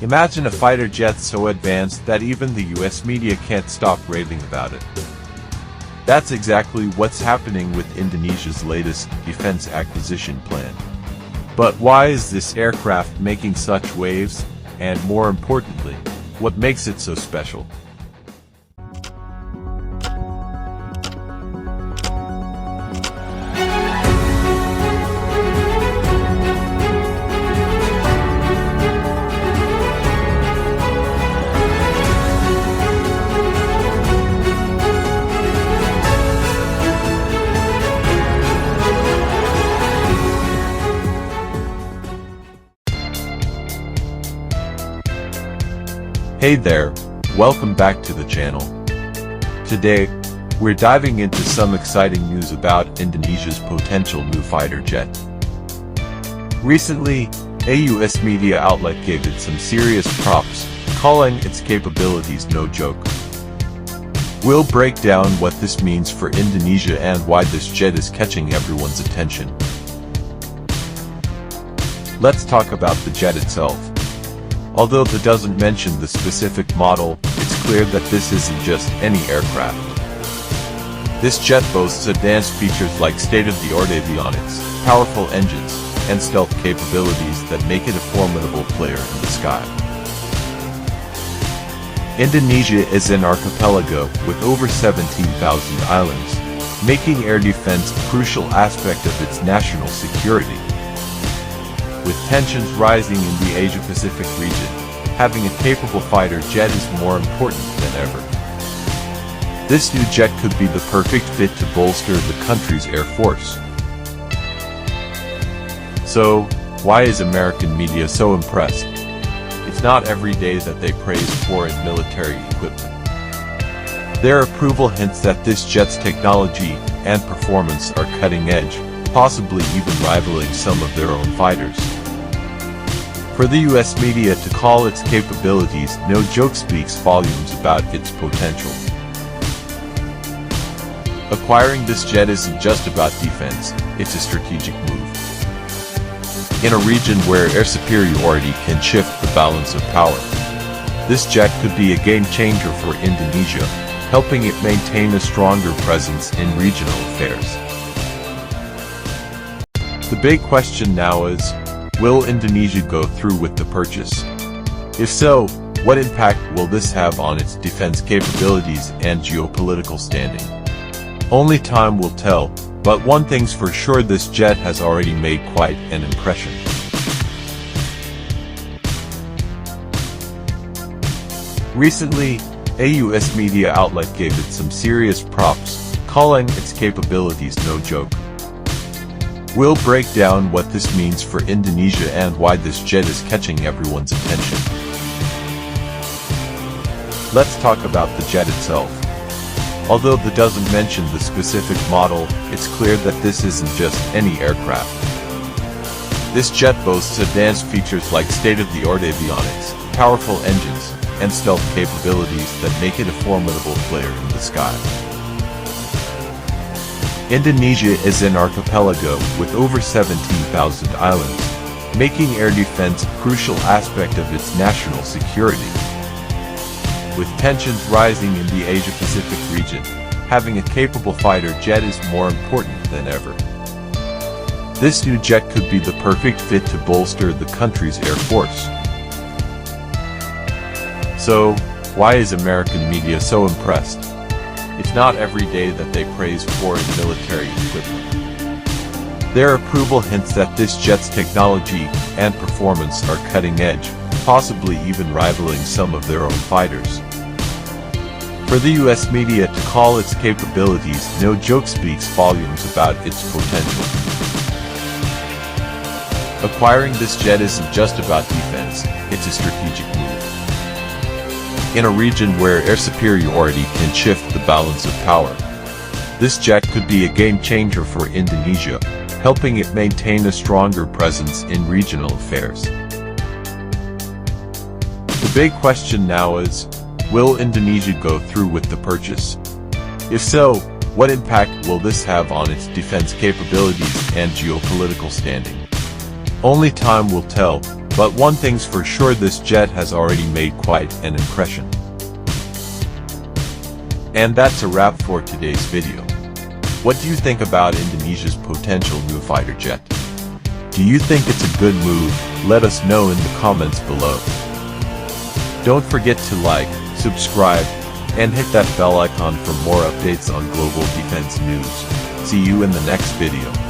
Imagine a fighter jet so advanced that even the US media can't stop raving about it. That's exactly what's happening with Indonesia's latest defense acquisition plan. But why is this aircraft making such waves? And more importantly, what makes it so special? Hey there, welcome back to the channel. Today, we're diving into some exciting news about Indonesia's potential new fighter jet. Recently, a US media outlet gave it some serious props, calling its capabilities no joke. We'll break down what this means for Indonesia and why this jet is catching everyone's attention. Let's talk about the jet itself. Although it doesn't mention the specific model, it's clear that this isn't just any aircraft. This jet boasts advanced features like state-of-the-art avionics, powerful engines, and stealth capabilities that make it a formidable player in the sky. Indonesia is an archipelago with over 17,000 islands, making air defense a crucial aspect of its national security. With tensions rising in the Asia-Pacific region, having a capable fighter jet is more important than ever. This new jet could be the perfect fit to bolster the country's air force. So, why is American media so impressed? It's not every day that they praise foreign military equipment. Their approval hints that this jet's technology and performance are cutting edge, possibly even rivaling some of their own fighters. For the US media to call its capabilities no joke speaks volumes about its potential. Acquiring this jet isn't just about defense, it's a strategic move. In a region where air superiority can shift the balance of power, this jet could be a game changer for Indonesia, helping it maintain a stronger presence in regional affairs. The big question now is, will Indonesia go through with the purchase? If so, what impact will this have on its defense capabilities and geopolitical standing? Only time will tell, but one thing's for sure, this jet has already made quite an impression. Recently, a US media outlet gave it some serious props, calling its capabilities no joke. We'll break down what this means for Indonesia and why this jet is catching everyone's attention. Let's talk about the jet itself. Although it doesn't mention the specific model, it's clear that this isn't just any aircraft. This jet boasts advanced features like state-of-the-art avionics, powerful engines, and stealth capabilities that make it a formidable player in the sky. Indonesia is an archipelago with over 17,000 islands, making air defense a crucial aspect of its national security. With tensions rising in the Asia-Pacific region, having a capable fighter jet is more important than ever. This new jet could be the perfect fit to bolster the country's air force. So, why is American media so impressed? It's not every day that they praise foreign military equipment. Their approval hints that this jet's technology and performance are cutting edge, possibly even rivaling some of their own fighters. For the US media to call its capabilities no joke speaks volumes about its potential. Acquiring this jet isn't just about defense, it's a strategic move. In a region where air superiority can shift the balance of power, this jet could be a game changer for Indonesia, helping it maintain a stronger presence in regional affairs. The big question now is, will Indonesia go through with the purchase? If so, what impact will this have on its defense capabilities and geopolitical standing? Only time will tell, But one thing's for sure, this jet has already made quite an impression. And that's a wrap for today's video. What do you think about Indonesia's potential new fighter jet? Do you think it's a good move? Let us know in the comments below. Don't forget to like, subscribe, and hit that bell icon for more updates on global defense news. See you in the next video.